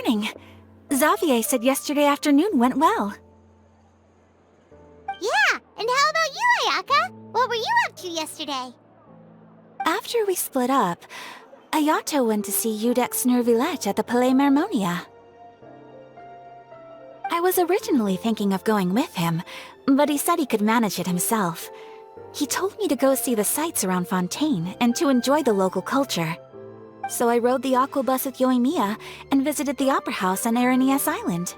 morning. Xavier said yesterday afternoon went well. Yeah, and how about you, Ayaka? What were you up to yesterday? After we split up, Ayato went to see Udex Nervillette at the Palais Mermonia. I was originally thinking of going with him, but he said he could manage it himself. He told me to go see the sights around Fontaine and to enjoy the local culture. So I rode the aqua bus with Yoimiya and visited the opera house on Aranias Island.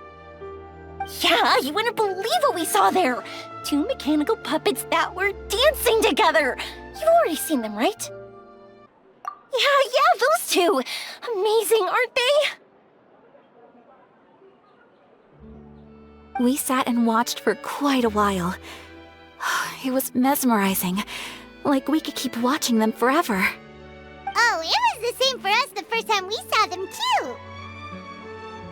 Yeah, you wouldn't believe what we saw there! 2 mechanical puppets that were dancing together! You've already seen them, right? Yeah, those two! Amazing, aren't they? We sat and watched for quite a while. It was mesmerizing. Like we could keep watching them forever. Oh, it was the same for us the first time we saw them, too!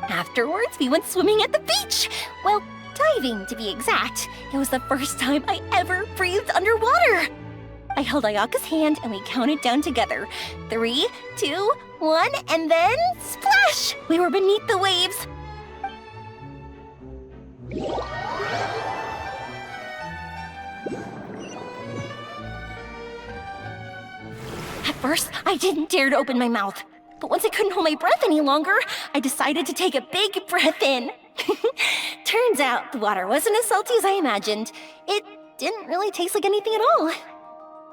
Afterwards, we went swimming at the beach! Well, diving, to be exact. It was the first time I ever breathed underwater! I held Ayaka's hand and we counted down together. 3, 2, 1, and then splash! We were beneath the waves. At first, I didn't dare to open my mouth. But once I couldn't hold my breath any longer, I decided to take a big breath in. Turns out the water wasn't as salty as I imagined. It didn't really taste like anything at all.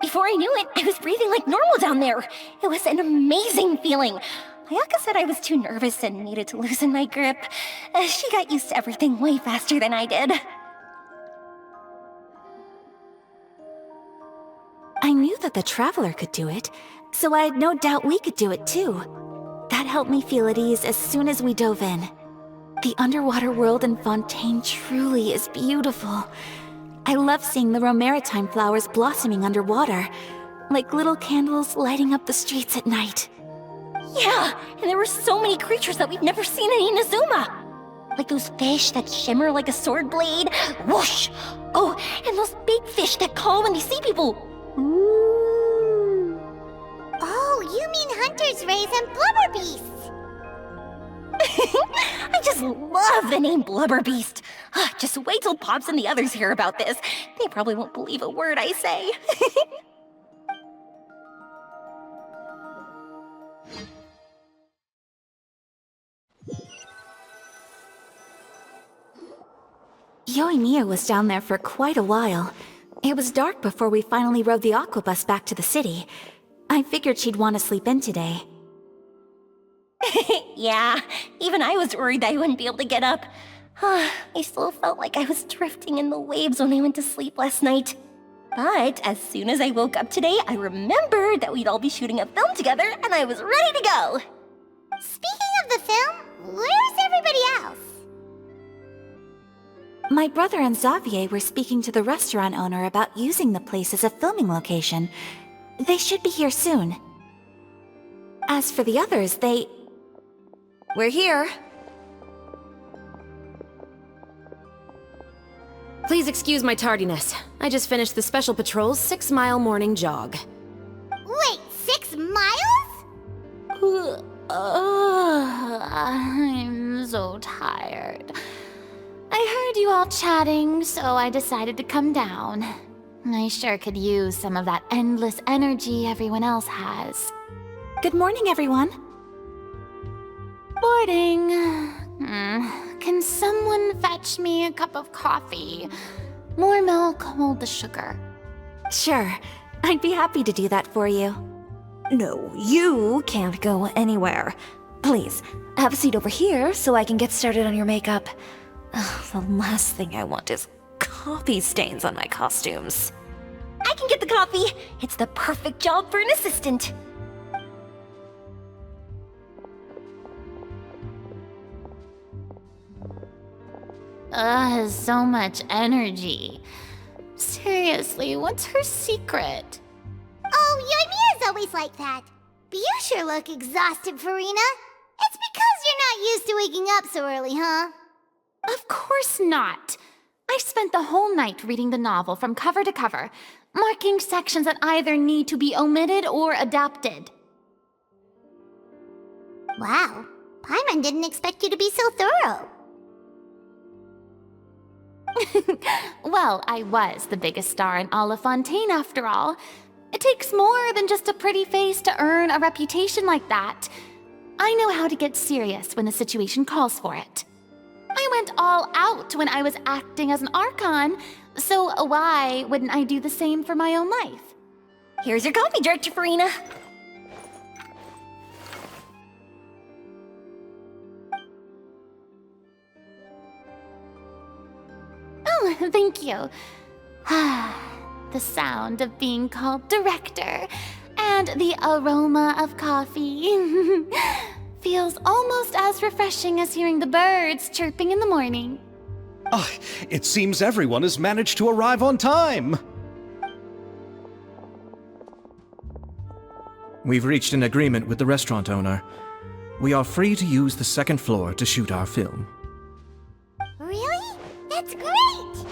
Before I knew it, I was breathing like normal down there. It was an amazing feeling. Ayaka said I was too nervous and needed to loosen my grip. She got used to everything way faster than I did. I knew that the Traveler could do it, so I had no doubt we could do it too. That helped me feel at ease as soon as we dove in. The underwater world in Fontaine truly is beautiful. I love seeing the Romaritime flowers blossoming underwater, like little candles lighting up the streets at night. Yeah, and there were so many creatures that we've never seen in Inazuma. Like those fish that shimmer like a sword blade. Whoosh! Oh, and those big fish that call when they see people. Ooh. Oh, you mean hunters, rays, and blubber beasts! I just love the name Blubber Beast. Just wait till Pops and the others hear about this. They probably won't believe a word I say. Yoimiya was down there for quite a while. It was dark before we finally rode the aqua bus back to the city. I figured she'd want to sleep in today. Yeah, even I was worried that I wouldn't be able to get up. I still felt like I was drifting in the waves when I went to sleep last night. But as soon as I woke up today, I remembered that we'd all be shooting a film together, and I was ready to go. Speaking of the film, where's everybody else? My brother and Xavier were speaking to the restaurant owner about using the place as a filming location. They should be here soon. As for the others, We're here. Please excuse my tardiness. I just finished the Special Patrol's 6-mile morning jog. Wait, 6 miles? I'm so tired. I heard you all chatting, so I decided to come down. I sure could use some of that endless energy everyone else has. Good morning, everyone. Morning. Can someone fetch me a cup of coffee? More milk, hold the sugar. Sure, I'd be happy to do that for you. No, you can't go anywhere. Please, have a seat over here so I can get started on your makeup. The last thing I want is coffee stains on my costumes. I can get the coffee. It's the perfect job for an assistant. So much energy. Seriously, what's her secret? Oh, Yoimiya's always like that. But you sure look exhausted, Farina. It's because you're not used to waking up so early, huh? Of course not. I spent the whole night reading the novel from cover to cover, marking sections that either need to be omitted or adapted. Wow. Paimon didn't expect you to be so thorough. Well, I was the biggest star in all of Fontaine after all. It takes more than just a pretty face to earn a reputation like that. I know how to get serious when the situation calls for it. I went all out when I was acting as an Archon, so why wouldn't I do the same for my own life? Here's your copy, Director Farina. Oh, thank you. The sound of being called director and the aroma of coffee feels almost as refreshing as hearing the birds chirping in the morning. Ah, it seems everyone has managed to arrive on time. We've reached an agreement with the restaurant owner. We are free to use the second floor to shoot our film. Really? That's great!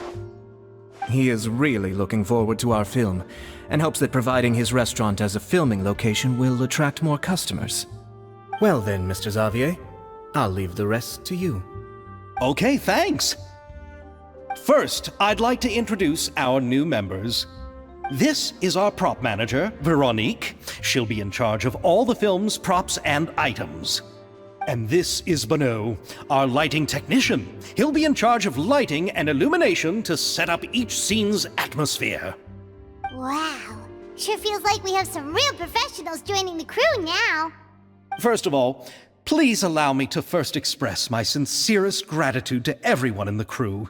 He is really looking forward to our film, and hopes that providing his restaurant as a filming location will attract more customers. Well then, Mr. Xavier, I'll leave the rest to you. Okay, thanks. First, I'd like to introduce our new members. This is our prop manager, Veronique. She'll be in charge of all the film's props and items. And this is Bonneau, our lighting technician. He'll be in charge of lighting and illumination to set up each scene's atmosphere. Wow. Sure feels like we have some real professionals joining the crew now. First of all, please allow me to first express my sincerest gratitude to everyone in the crew.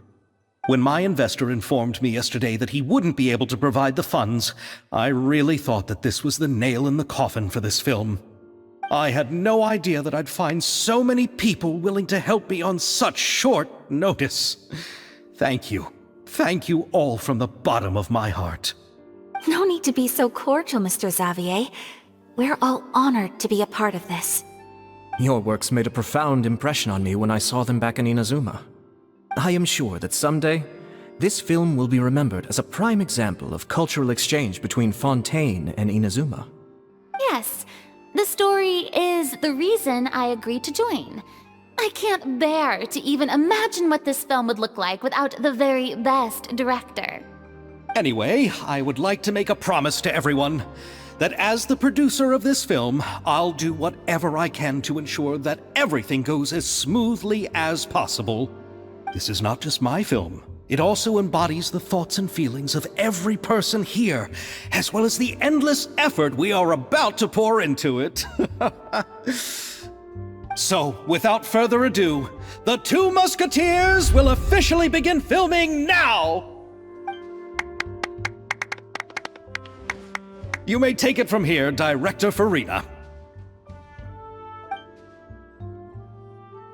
When my investor informed me yesterday that he wouldn't be able to provide the funds, I really thought that this was the nail in the coffin for this film. I had no idea that I'd find so many people willing to help me on such short notice. Thank you. Thank you all from the bottom of my heart. No need to be so cordial, Mr. Xavier. We're all honored to be a part of this. Your works made a profound impression on me when I saw them back in Inazuma. I am sure that someday, this film will be remembered as a prime example of cultural exchange between Fontaine and Inazuma. Yes, the story is the reason I agreed to join. I can't bear to even imagine what this film would look like without the very best director. Anyway, I would like to make a promise to everyone that as the producer of this film, I'll do whatever I can to ensure that everything goes as smoothly as possible. This is not just my film. It also embodies the thoughts and feelings of every person here, as well as the endless effort we are about to pour into it. So, without further ado, the Two Musketeers will officially begin filming now! You may take it from here, Director Farina.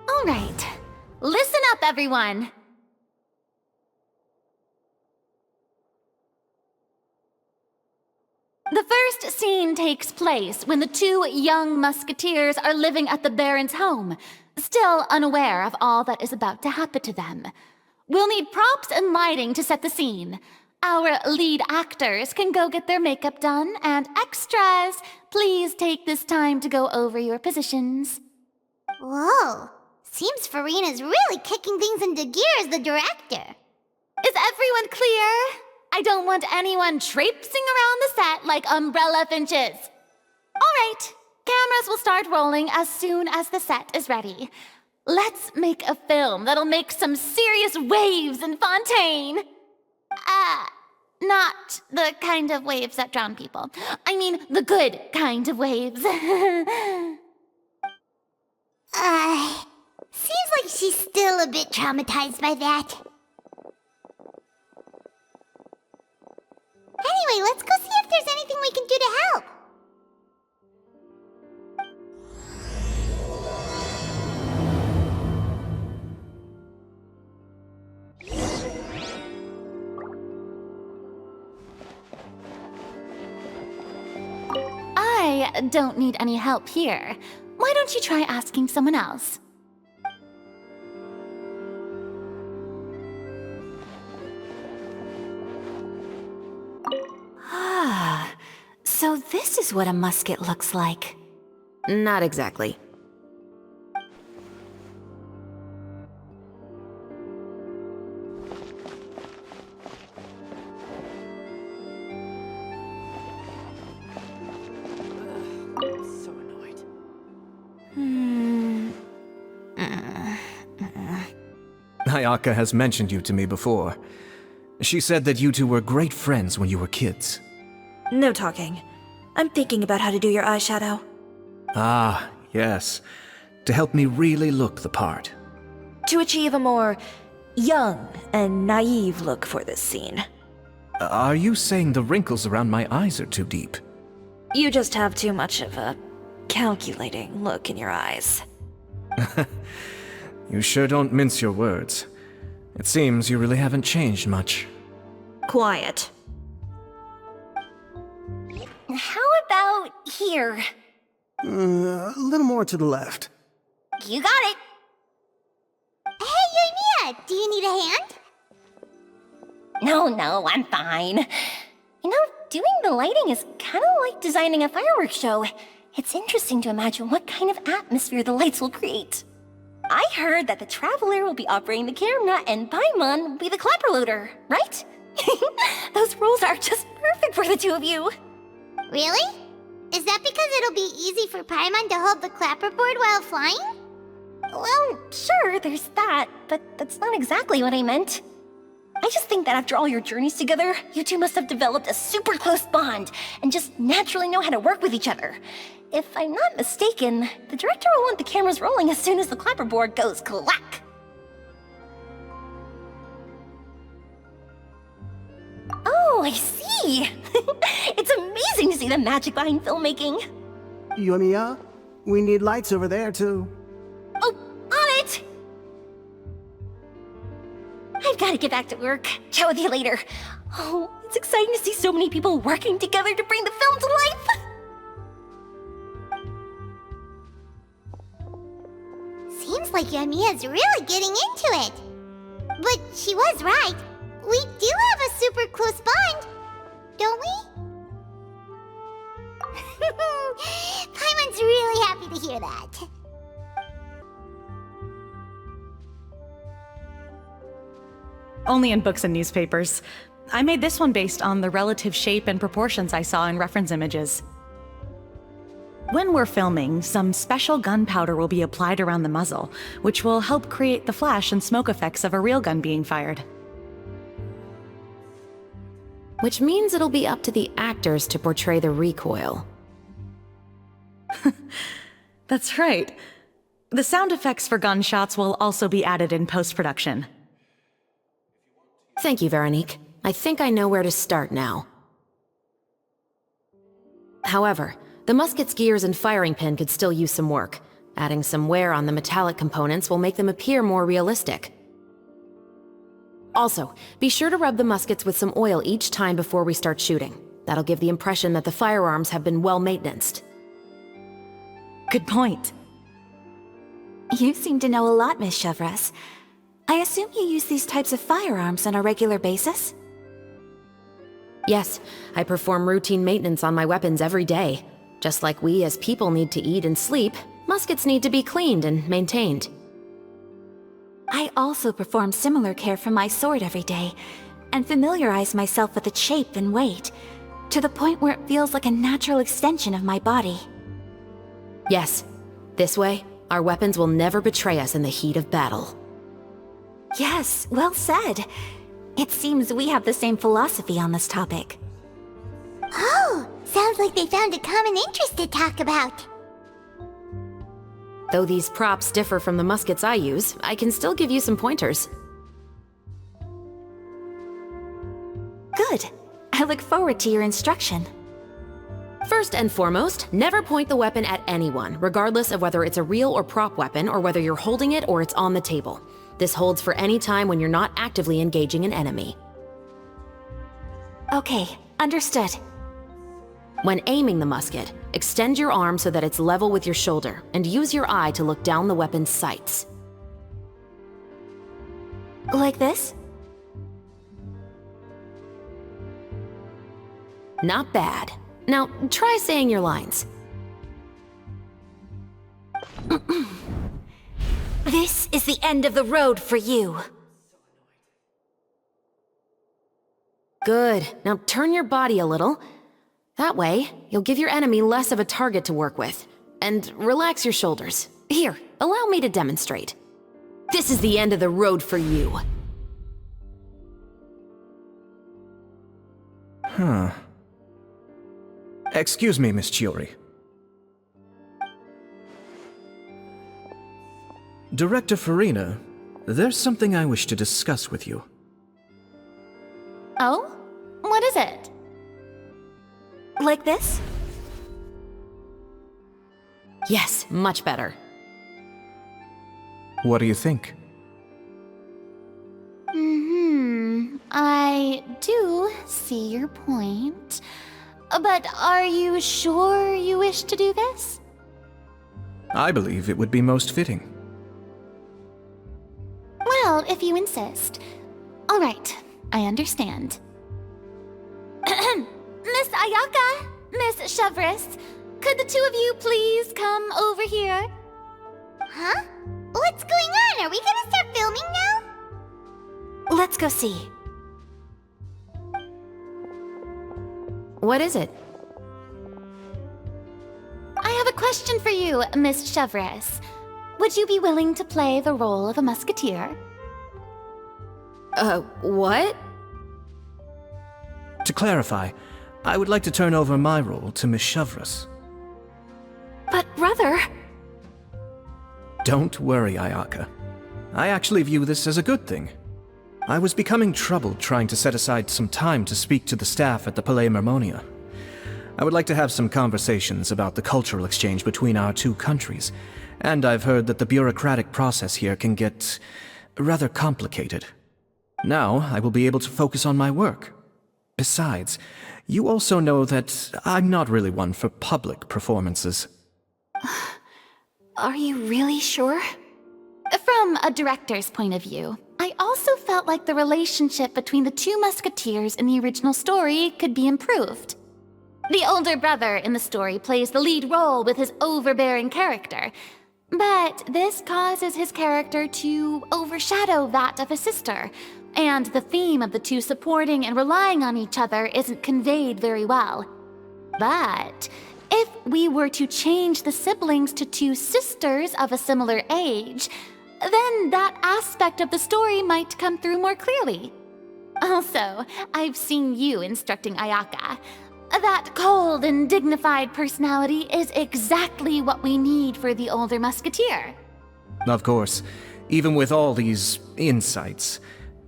All right, listen up, everyone. The first scene takes place when the two young musketeers are living at the Baron's home, still unaware of all that is about to happen to them. We'll need props and lighting to set the scene. Our lead actors can go get their makeup done, and extras, please take this time to go over your positions. Whoa. Seems Farina's really kicking things into gear as the director. Is everyone clear? I don't want anyone traipsing around the set like umbrella finches. All right, cameras will start rolling as soon as the set is ready. Let's make a film that'll make some serious waves in Fontaine. Not the kind of waves that drown people. I mean, the good kind of waves. Seems like she's still a bit traumatized by that. Anyway, let's go see if there's anything we can do to help. I don't need any help here. Why don't you try asking someone else? Ah, so this is what a musket looks like. Not exactly. Ayaka has mentioned you to me before. She said that you two were great friends when you were kids. No talking. I'm thinking about how to do your eyeshadow. Ah, yes. To help me really look the part. To achieve a more young and naive look for this scene. Are you saying the wrinkles around my eyes are too deep? You just have too much of a calculating look in your eyes. You sure don't mince your words. It seems you really haven't changed much. Quiet. How about here? A little more to the left. You got it. Hey, Yoimiya, do you need a hand? No, I'm fine. You know, doing the lighting is kind of like designing a fireworks show. It's interesting to imagine what kind of atmosphere the lights will create. I heard that the Traveler will be operating the camera and Paimon will be the clapper loader, right? Those roles are just perfect for the two of you. Really? Is that because it'll be easy for Paimon to hold the clapperboard while flying? Well, sure, there's that, but that's not exactly what I meant. I just think that after all your journeys together, you two must have developed a super close bond and just naturally know how to work with each other. If I'm not mistaken, the director will want the cameras rolling as soon as the clapperboard goes clack. Oh, I see! It's amazing to see the magic behind filmmaking. Yoimiya, we need lights over there, too. Oh, on it! I've got to get back to work. Chat with you later. Oh, it's exciting to see so many people working together to bring the film to life. Seems like Yoimiya's really getting into it. But she was right. We do have a super close bond, don't we? Paimon's really happy to hear that. Only in books and newspapers. I made this one based on the relative shape and proportions I saw in reference images. When we're filming, some special gunpowder will be applied around the muzzle, which will help create the flash and smoke effects of a real gun being fired. Which means it'll be up to the actors to portray the recoil. That's right. The sound effects for gunshots will also be added in post-production. Thank you, Veronique. I think I know where to start now. However, the musket's gears and firing pin could still use some work. Adding some wear on the metallic components will make them appear more realistic. Also, be sure to rub the muskets with some oil each time before we start shooting. That'll give the impression that the firearms have been well maintained. Good point. You seem to know a lot, Miss Chevres. I assume you use these types of firearms on a regular basis? Yes, I perform routine maintenance on my weapons every day. Just like we as people need to eat and sleep, muskets need to be cleaned and maintained. I also perform similar care for my sword every day, and familiarize myself with its shape and weight, to the point where it feels like a natural extension of my body. Yes, this way, our weapons will never betray us in the heat of battle. Yes, well said. It seems we have the same philosophy on this topic. Oh, sounds like they found a common interest to talk about. Though these props differ from the muskets I use, I can still give you some pointers. Good. I look forward to your instruction. First and foremost, never point the weapon at anyone, regardless of whether it's a real or prop weapon or whether you're holding it or it's on the table. This holds for any time when you're not actively engaging an enemy. Okay, understood. When aiming the musket, extend your arm so that it's level with your shoulder, and use your eye to look down the weapon's sights. Like this? Not bad. Now, try saying your lines. This is the end of the road for you. Good. Now turn your body a little. That way, you'll give your enemy less of a target to work with. And relax your shoulders. Here, allow me to demonstrate. This is the end of the road for you. Huh. Excuse me, Miss Chiori. Director Farina, there's something I wish to discuss with you. Oh? What is it? Like this? Yes, much better. What do you think? I do see your point. But are you sure you wish to do this? I believe it would be most fitting. Well, if you insist. All right, I understand. Miss Ayaka, Miss Chevres, could the two of you please come over here? Huh? What's going on? Are we gonna start filming now? Let's go see. What is it? I have a question for you, Miss Chevres. Would you be willing to play the role of a musketeer? What? To clarify, I would like to turn over my role to Miss Chevres. But brother... Don't worry, Ayaka. I actually view this as a good thing. I was becoming troubled trying to set aside some time to speak to the staff at the Palais Mermonia. I would like to have some conversations about the cultural exchange between our two countries, and I've heard that the bureaucratic process here can get rather complicated. Now, I will be able to focus on my work. Besides, you also know that I'm not really one for public performances. Are you really sure? From a director's point of view, I also felt like the relationship between the two musketeers in the original story could be improved. The older brother in the story plays the lead role with his overbearing character, but this causes his character to overshadow that of his sister, and the theme of the two supporting and relying on each other isn't conveyed very well. But if we were to change the siblings to two sisters of a similar age, then that aspect of the story might come through more clearly. Also, I've seen you instructing Ayaka. That cold and dignified personality is exactly what we need for the older musketeer. Of course, even with all these insights,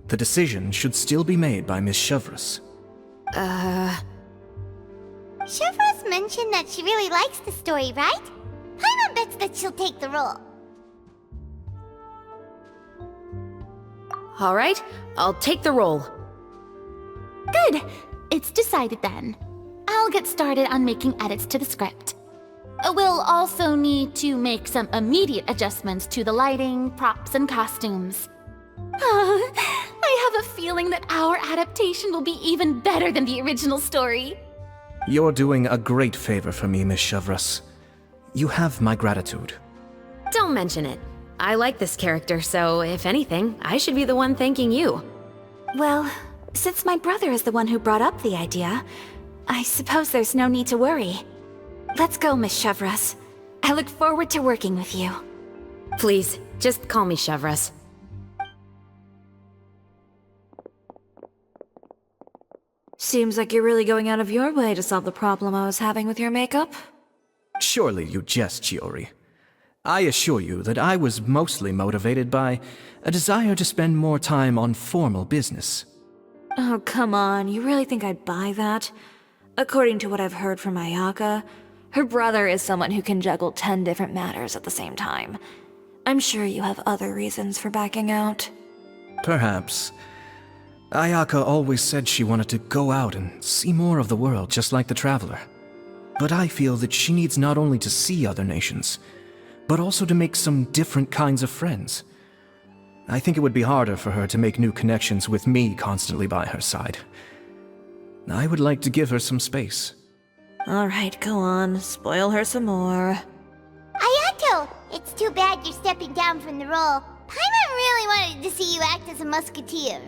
the decision should still be made by Miss Chevres. Chevres mentioned that she really likes the story, right? Paimon bets that she'll take the role. All right, I'll take the role. Good. It's decided then. I'll get started on making edits to the script. We'll also need to make some immediate adjustments to the lighting, props, and costumes. I have a feeling that our adaptation will be even better than the original story. You're doing a great favor for me, Miss Chevres. You have my gratitude. Don't mention it. I like this character, so if anything, I should be the one thanking you. Well, since my brother is the one who brought up the idea, I suppose there's no need to worry. Let's go, Miss Chevres. I look forward to working with you. Please, just call me Chevres. Seems like you're really going out of your way to solve the problem I was having with your makeup. Surely you jest, Chiori. I assure you that I was mostly motivated by a desire to spend more time on formal business. Oh, come on, you really think I'd buy that? According to what I've heard from Ayaka, her brother is someone who can juggle 10 different matters at the same time. I'm sure you have other reasons for backing out. Perhaps. Ayaka always said she wanted to go out and see more of the world, just like the Traveler. But I feel that she needs not only to see other nations, but also to make some different kinds of friends. I think it would be harder for her to make new connections with me constantly by her side. I would like to give her some space. Alright, go on, spoil her some more. Ayato! It's too bad you're stepping down from the role. Paimon really wanted to see you act as a musketeer.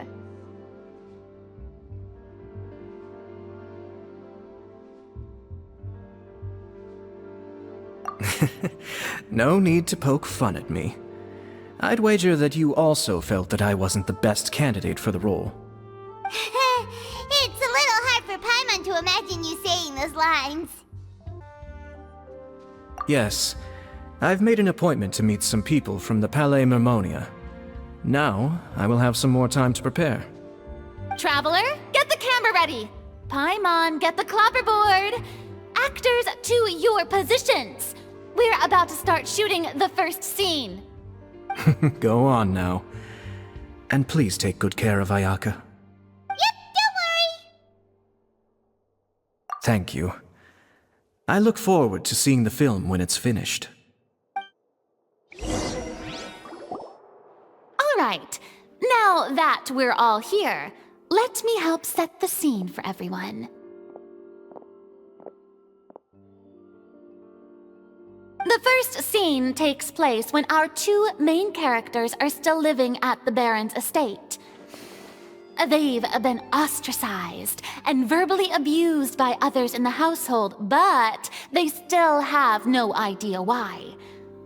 No need to poke fun at me. I'd wager that you also felt that I wasn't the best candidate for the role. It's a little hard for Paimon to imagine you saying those lines. Yes, I've made an appointment to meet some people from the Palais Mermonia. Now, I will have some more time to prepare. Traveler, get the camera ready. Paimon, get the clapperboard. Actors, to your positions. We're about to start shooting the first scene. Go on now. And please take good care of Ayaka. Yep, don't worry. Thank you. I look forward to seeing the film when it's finished. All right, now that we're all here, let me help set the scene for everyone. The first scene takes place when our two main characters are still living at the Baron's estate. They've been ostracized and verbally abused by others in the household, but they still have no idea why.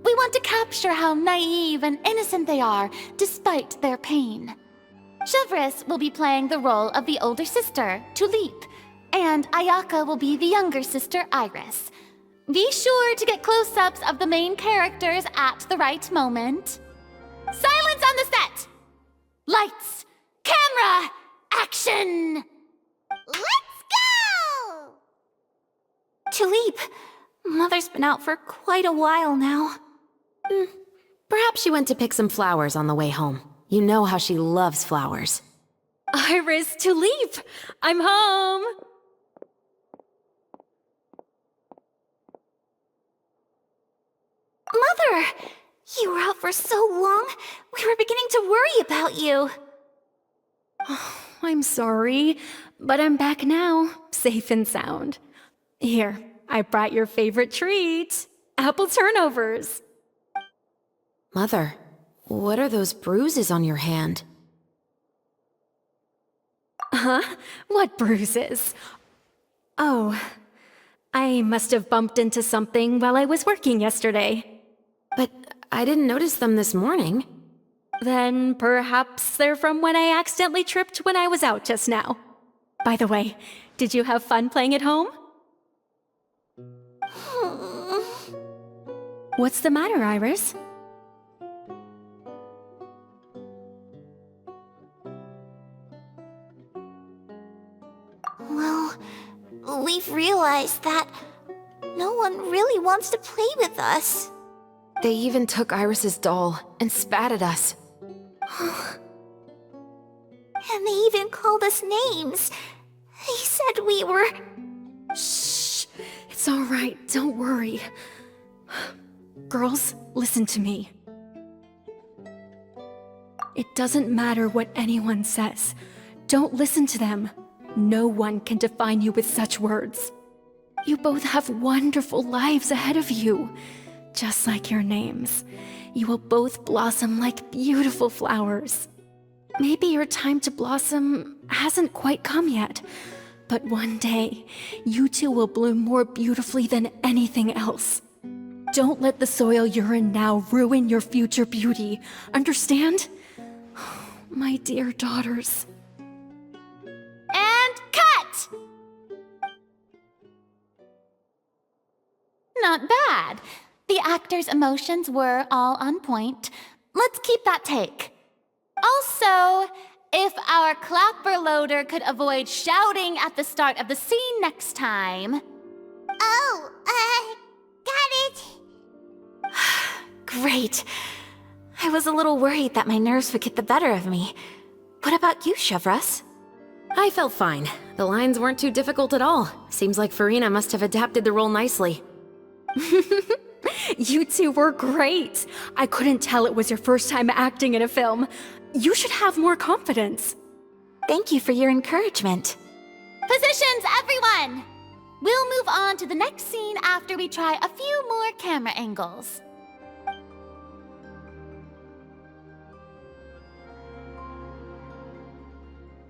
We want to capture how naive and innocent they are, despite their pain. Chevres will be playing the role of the older sister, Tulip, and Ayaka will be the younger sister, Iris. Be sure to get close-ups of the main characters at the right moment. Silence on the set! Lights! Camera! Action! Let's go! Tulip, Mother's been out for quite a while now. Perhaps she went to pick some flowers on the way home. You know how she loves flowers. Iris, Tulip, I'm home. Mother! You were out for so long, we were beginning to worry about you. I'm sorry, but I'm back now, safe and sound. Here, I brought your favorite treat, apple turnovers. Mother, what are those bruises on your hand? Huh? What bruises? Oh, I must have bumped into something while I was working yesterday. But I didn't notice them this morning. Then perhaps they're from when I accidentally tripped when I was out just now. By the way, did you have fun playing at home? What's the matter, Iris? Well, we've realized that no one really wants to play with us. They even took Iris's doll and spat at us. And they even called us names. They said we were... Shh! It's all right, don't worry. Girls, listen to me. It doesn't matter what anyone says. Don't listen to them. No one can define you with such words. You both have wonderful lives ahead of you. Just like your names. You will both blossom like beautiful flowers. Maybe your time to blossom hasn't quite come yet, but one day, you two will bloom more beautifully than anything else. Don't let the soil you're in now ruin your future beauty. Understand? My dear daughters. And cut! Not bad. The actors' emotions were all on point. Let's keep that take. Also, if our clapper loader could avoid shouting at the start of the scene next time. Oh, got it. Great. I was a little worried that my nerves would get the better of me. What about you, Chevres? I felt fine. The lines weren't too difficult at all. Seems like Farina must have adapted the role nicely. You two were great. I couldn't tell it was your first time acting in a film. You should have more confidence. Thank you for your encouragement. Positions, everyone! We'll move on to the next scene after we try a few more camera angles.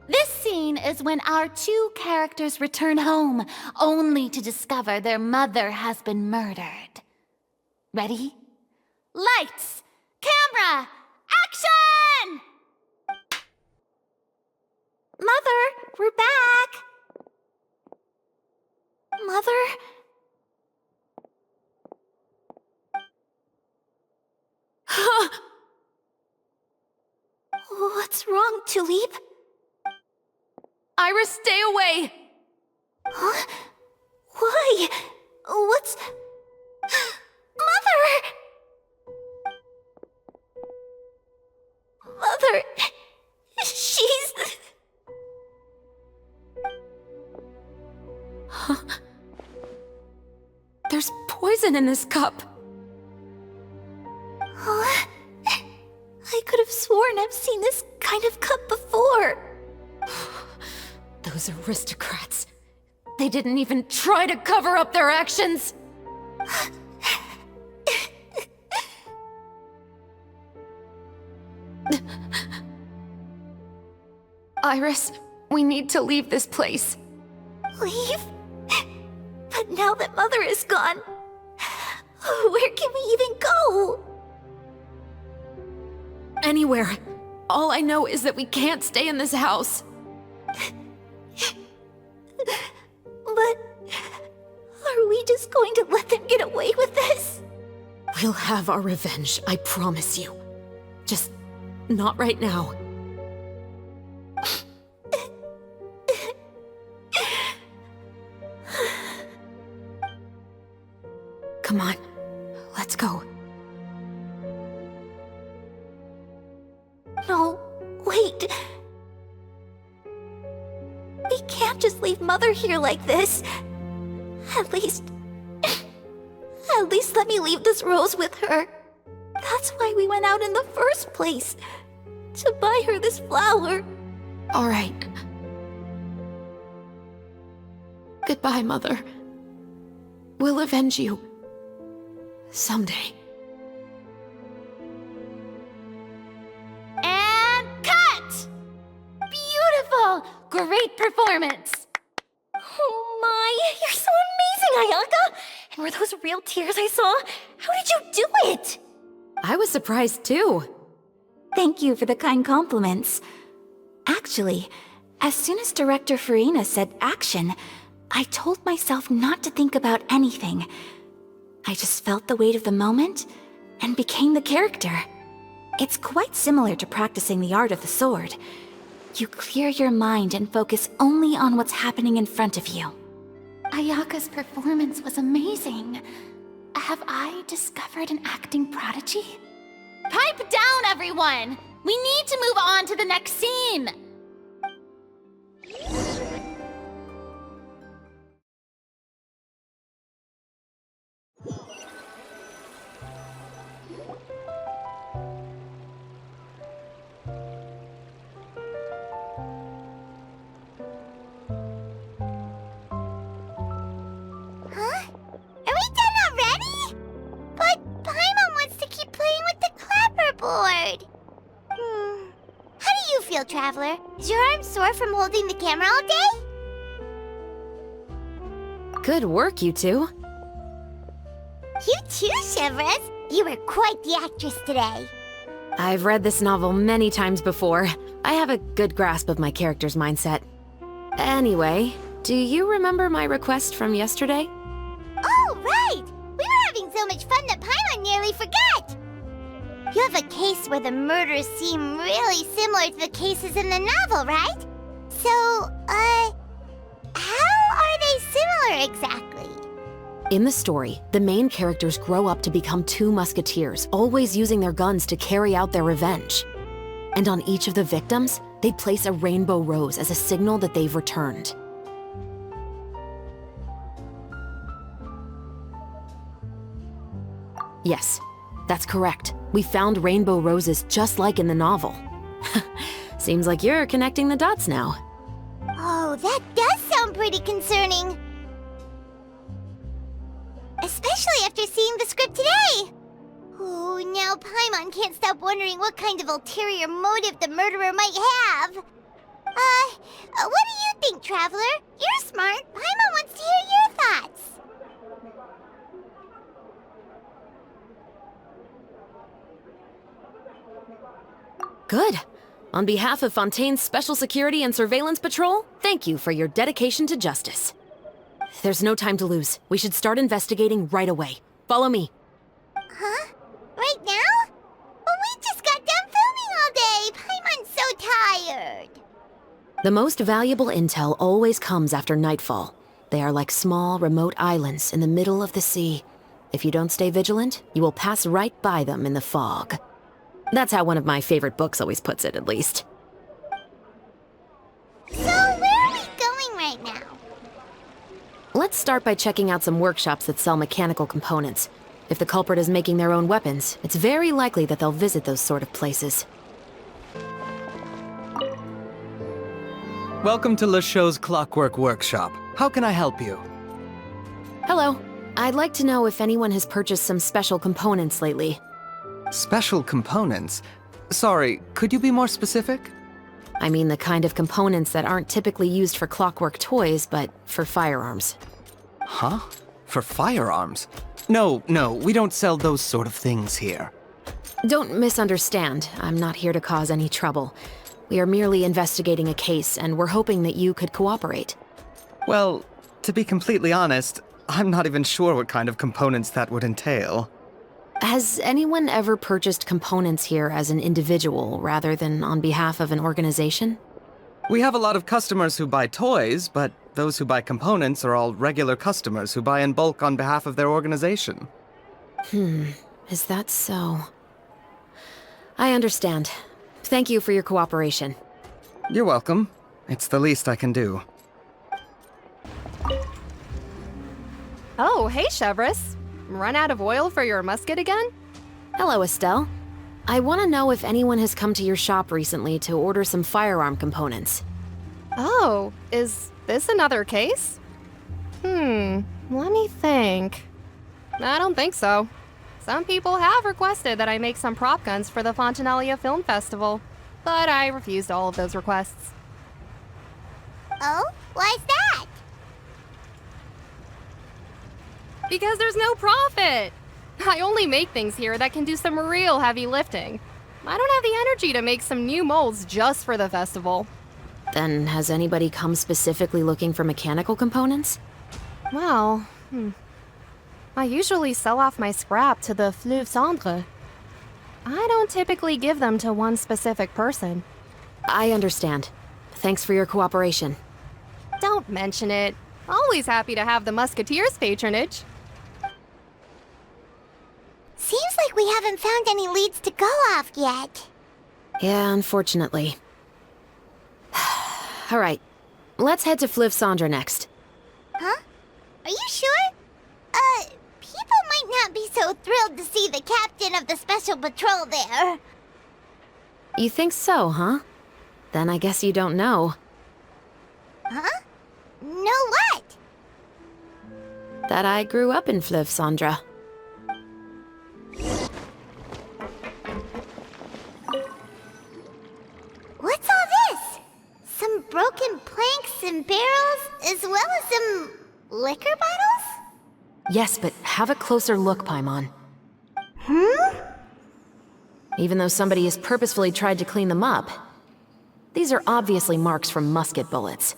This scene is when our two characters return home, only to discover their mother has been murdered. Ready? Lights! Camera! Mother, we're back! Mother? What's wrong, Tulip? Iris, stay away! Huh? Why? What's... Mother! Mother... She's... There's poison in this cup. Huh? I could have sworn I've seen this kind of cup before. Those aristocrats. They didn't even try to cover up their actions. Iris, we need to leave this place. Leave? But now that Mother is gone, where can we even go? Anywhere. All I know is that we can't stay in this house. But are we just going to let them get away with this? We'll have our revenge, I promise you. Just not right now. Come on, let's go. No, wait. We can't just leave Mother here like this. At least let me leave this rose with her. That's why we went out in the first place. To buy her this flower. All right. Goodbye, Mother. We'll avenge you. Someday. And cut! Beautiful! Great performance! Oh my, you're so amazing, Ayaka! And were those real tears I saw? How did you do it? I was surprised too. Thank you for the kind compliments. Actually, as soon as Director Farina said action, I told myself not to think about anything. I just felt the weight of the moment and became the character. It's quite similar to practicing the art of the sword. You clear your mind and focus only on what's happening in front of you. Ayaka's performance was amazing. Have I discovered an acting prodigy? Pipe down, everyone! We need to move on to the next scene! Huh? Are we done already? But Paimon wants to keep playing with the clapperboard. How do you feel, Traveler? Is your arm sore from holding the camera all day? Good work, you two. You too, Shivers. You were quite the actress today. I've read this novel many times before. I have a good grasp of my character's mindset. Anyway, do you remember my request from yesterday? Oh, right! We were having so much fun that Paimon nearly forgot! You have a case where the murders seem really similar to the cases in the novel, right? So, how are they similar exactly? In the story, the main characters grow up to become two musketeers, always using their guns to carry out their revenge. And on each of the victims, they place a rainbow rose as a signal that they've returned. Yes, that's correct. We found rainbow roses just like in the novel. Seems like you're connecting the dots now. Oh, that does sound pretty concerning. Especially after seeing the script today. Oh, now Paimon can't stop wondering what kind of ulterior motive the murderer might have. What do you think, Traveler? You're smart. Paimon wants to hear your thoughts. Good. On behalf of Fontaine's Special Security and Surveillance Patrol, thank you for your dedication to justice. There's no time to lose. We should start investigating right away. Follow me. Huh? Right now? But we just got done filming all day! Paimon's so tired! The most valuable intel always comes after nightfall. They are like small, remote islands in the middle of the sea. If you don't stay vigilant, you will pass right by them in the fog. That's how one of my favorite books always puts it, at least. So, where are we going right now? Let's start by checking out some workshops that sell mechanical components. If the culprit is making their own weapons, it's very likely that they'll visit those sort of places. Welcome to Le Show's Clockwork Workshop. How can I help you? Hello. I'd like to know if anyone has purchased some special components lately. Special components? Sorry, could you be more specific? I mean the kind of components that aren't typically used for clockwork toys, but for firearms. Huh? For firearms? No, we don't sell those sort of things here. Don't misunderstand. I'm not here to cause any trouble. We are merely investigating a case, and we're hoping that you could cooperate. Well, to be completely honest, I'm not even sure what kind of components that would entail. Has anyone ever purchased components here as an individual rather than on behalf of an organization? We have a lot of customers who buy toys, but those who buy components are all regular customers who buy in bulk on behalf of their organization. Is that so? I understand. Thank you for your cooperation. You're welcome. It's the least I can do. Oh, hey, Chevris. Run out of oil for your musket again? Hello, Estelle. I want to know if anyone has come to your shop recently to order some firearm components. Oh, is this another case? Let me think. I don't think so. Some people have requested that I make some prop guns for the Fontanalia Film Festival, but I refused all of those requests. Oh? Why's that? Because there's no profit! I only make things here that can do some real heavy lifting. I don't have the energy to make some new molds just for the festival. Then has anybody come specifically looking for mechanical components? Well, I usually sell off my scrap to the Fleuve Cendre. I don't typically give them to one specific person. I understand. Thanks for your cooperation. Don't mention it. Always happy to have the Musketeers' patronage. Seems like we haven't found any leads to go off yet. Yeah, unfortunately. All right, let's head to Fleuve Cendre next. Huh? Are you sure? People might not be so thrilled to see the captain of the special patrol there. You think so, huh? Then I guess you don't know. Huh? Know what? That I grew up in Fleuve Cendre. What's all this? Some broken planks and barrels, as well as some liquor bottles? Yes, but have a closer look, Paimon. Even though somebody has purposefully tried to clean them up, these are obviously marks from musket bullets.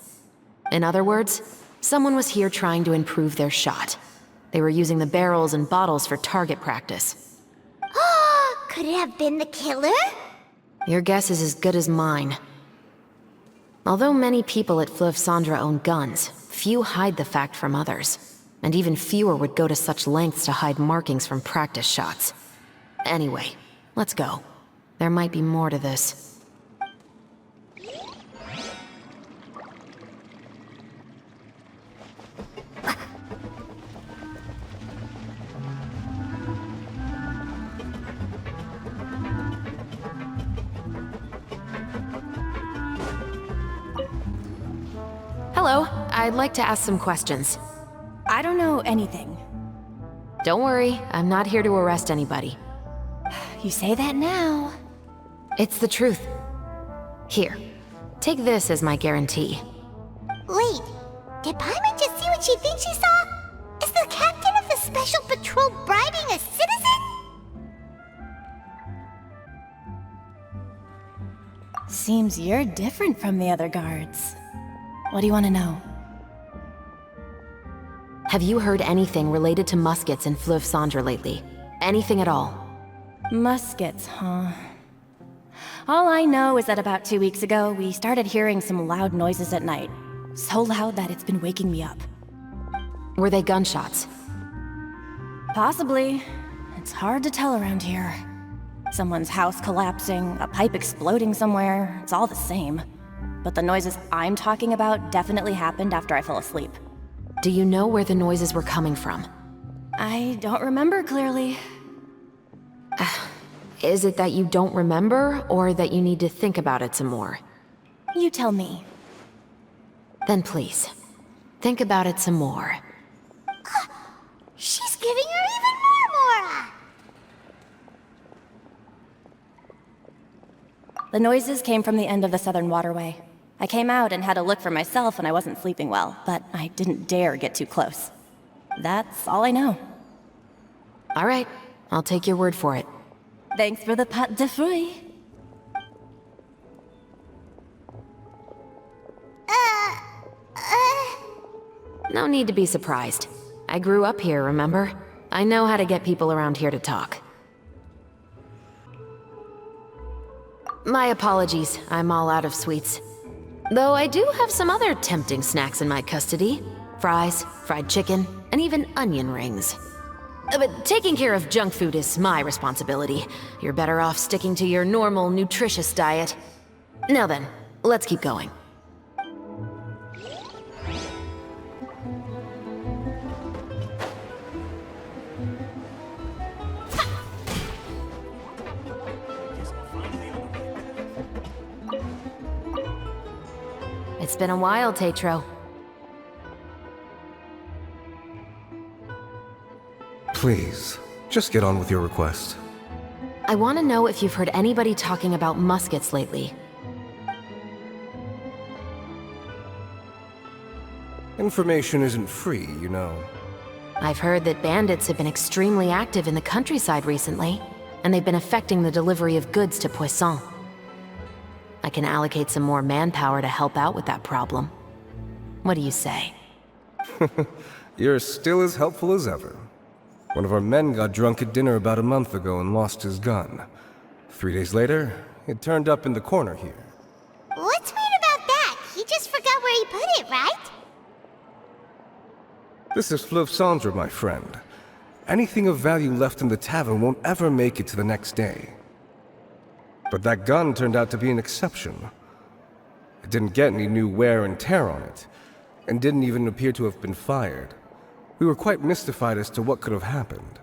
In other words, someone was here trying to improve their shot. They were using the barrels and bottles for target practice. Could it have been the killer? Your guess is as good as mine. Although many people at Fleuve Cendre own guns, few hide the fact from others. And even fewer would go to such lengths to hide markings from practice shots. Anyway, let's go. There might be more to this. Hello, I'd like to ask some questions. I don't know anything. Don't worry, I'm not here to arrest anybody. You say that now. It's the truth. Here, take this as my guarantee. Wait, did Paimon just see what she thinks she saw? Is the captain of the special patrol bribing a citizen? Seems you're different from the other guards. What do you want to know? Have you heard anything related to muskets in Fleuve Cendre lately? Anything at all? Muskets, huh? All I know is that about 2 weeks ago, we started hearing some loud noises at night. So loud that it's been waking me up. Were they gunshots? Possibly. It's hard to tell around here. Someone's house collapsing, a pipe exploding somewhere, it's all the same. But the noises I'm talking about definitely happened after I fell asleep. Do you know where the noises were coming from? I don't remember clearly. Is it that you don't remember, or that you need to think about it some more? You tell me. Then please, think about it some more. She's giving her even more Mora! The noises came from the end of the Southern Waterway. I came out and had a look for myself when I wasn't sleeping well, but I didn't dare get too close. That's all I know. All right, I'll take your word for it. Thanks for the pâte de fruits. No need to be surprised. I grew up here, remember? I know how to get people around here to talk. My apologies, I'm all out of sweets. Though I do have some other tempting snacks in my custody. Fries, fried chicken, and even onion rings. But taking care of junk food is my responsibility. You're better off sticking to your normal, nutritious diet. Now then, let's keep going. It's been a while, Tetro. Please, just get on with your request. I want to know if you've heard anybody talking about muskets lately. Information isn't free, you know. I've heard that bandits have been extremely active in the countryside recently, and they've been affecting the delivery of goods to Poisson. I can allocate some more manpower to help out with that problem. What do you say? You're still as helpful as ever. One of our men got drunk at dinner about a month ago and lost his gun. 3 days later, it turned up in the corner here. What's weird about that? He just forgot where he put it, right? This is Fleuve Cendre, my friend. Anything of value left in the tavern won't ever make it to the next day. But that gun turned out to be an exception. It didn't get any new wear and tear on it, and didn't even appear to have been fired. We were quite mystified as to what could have happened.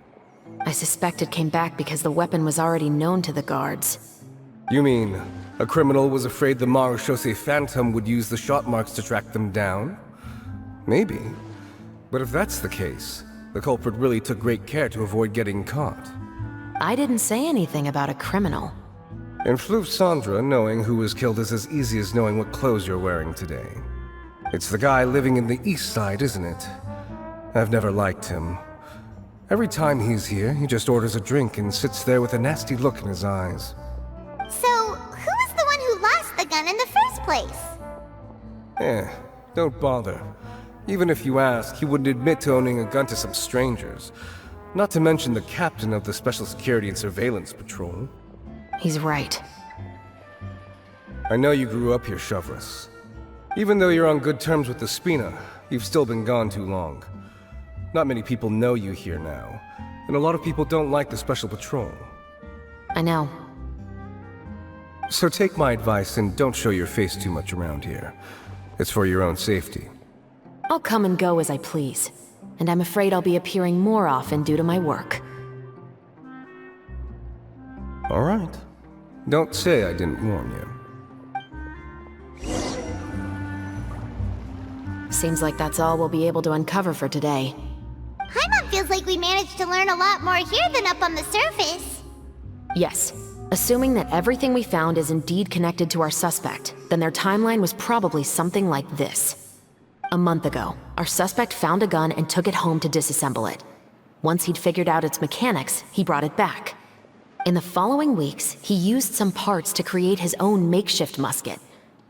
I suspect it came back because the weapon was already known to the guards. You mean, a criminal was afraid the Marechaussee Phantom would use the shot marks to track them down? Maybe. But if that's the case, the culprit really took great care to avoid getting caught. I didn't say anything about a criminal. In Fleuve Cendre, knowing who was killed is as easy as knowing what clothes you're wearing today. It's the guy living in the east side, isn't it? I've never liked him. Every time he's here, he just orders a drink and sits there with a nasty look in his eyes. So, who was the one who lost the gun in the first place? Don't bother. Even if you ask, he wouldn't admit to owning a gun to some strangers. Not to mention the captain of the Special Security and Surveillance Patrol. He's right. I know you grew up here, Chevres. Even though you're on good terms with the Spina, you've still been gone too long. Not many people know you here now, and a lot of people don't like the Special Patrol. I know. So take my advice and don't show your face too much around here. It's for your own safety. I'll come and go as I please, and I'm afraid I'll be appearing more often due to my work. All right. Don't say I didn't warn you. Seems like that's all we'll be able to uncover for today. Paimon feels like we managed to learn a lot more here than up on the surface. Yes. Assuming that everything we found is indeed connected to our suspect, then their timeline was probably something like this. A month ago, our suspect found a gun and took it home to disassemble it. Once he'd figured out its mechanics, he brought it back. In the following weeks, he used some parts to create his own makeshift musket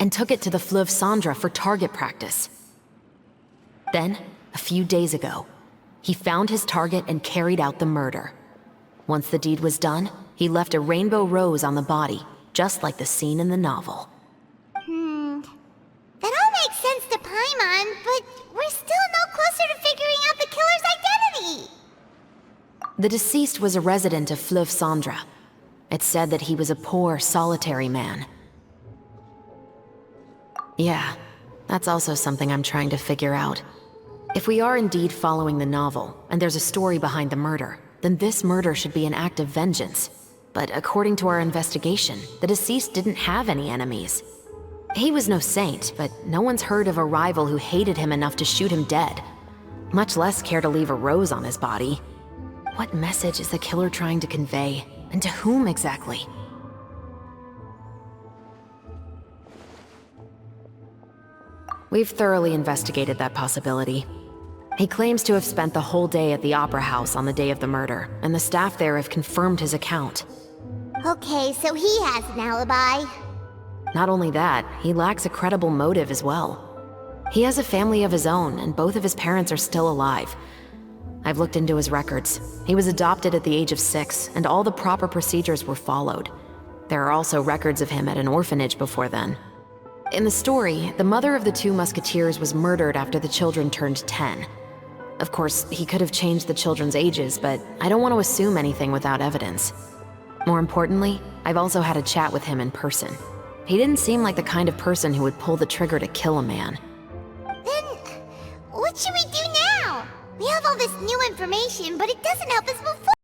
and took it to the Fleuve Cendra for target practice. Then, a few days ago, he found his target and carried out the murder. Once the deed was done, he left a rainbow rose on the body, just like the scene in the novel. That all makes sense to Paimon, but we're still no closer to figuring out the killer's identity! The deceased was a resident of Fleuve Cendra. It said that he was a poor, solitary man. Yeah, that's also something I'm trying to figure out. If we are indeed following the novel, and there's a story behind the murder, then this murder should be an act of vengeance. But according to our investigation, the deceased didn't have any enemies. He was no saint, but no one's heard of a rival who hated him enough to shoot him dead, much less care to leave a rose on his body. What message is the killer trying to convey, and to whom exactly? We've thoroughly investigated that possibility. He claims to have spent the whole day at the Opera House on the day of the murder, and the staff there have confirmed his account. Okay, so he has an alibi. Not only that, he lacks a credible motive as well. He has a family of his own, and both of his parents are still alive. I've looked into his records. He was adopted at the age of 6, and all the proper procedures were followed. There are also records of him at an orphanage before then. In the story, the mother of the 2 musketeers was murdered after the children turned 10. Of course, he could have changed the children's ages, but I don't want to assume anything without evidence. More importantly, I've also had a chat with him in person. He didn't seem like the kind of person who would pull the trigger to kill a man. Then, what should we do now? We have all this new information, but it doesn't help us move forward.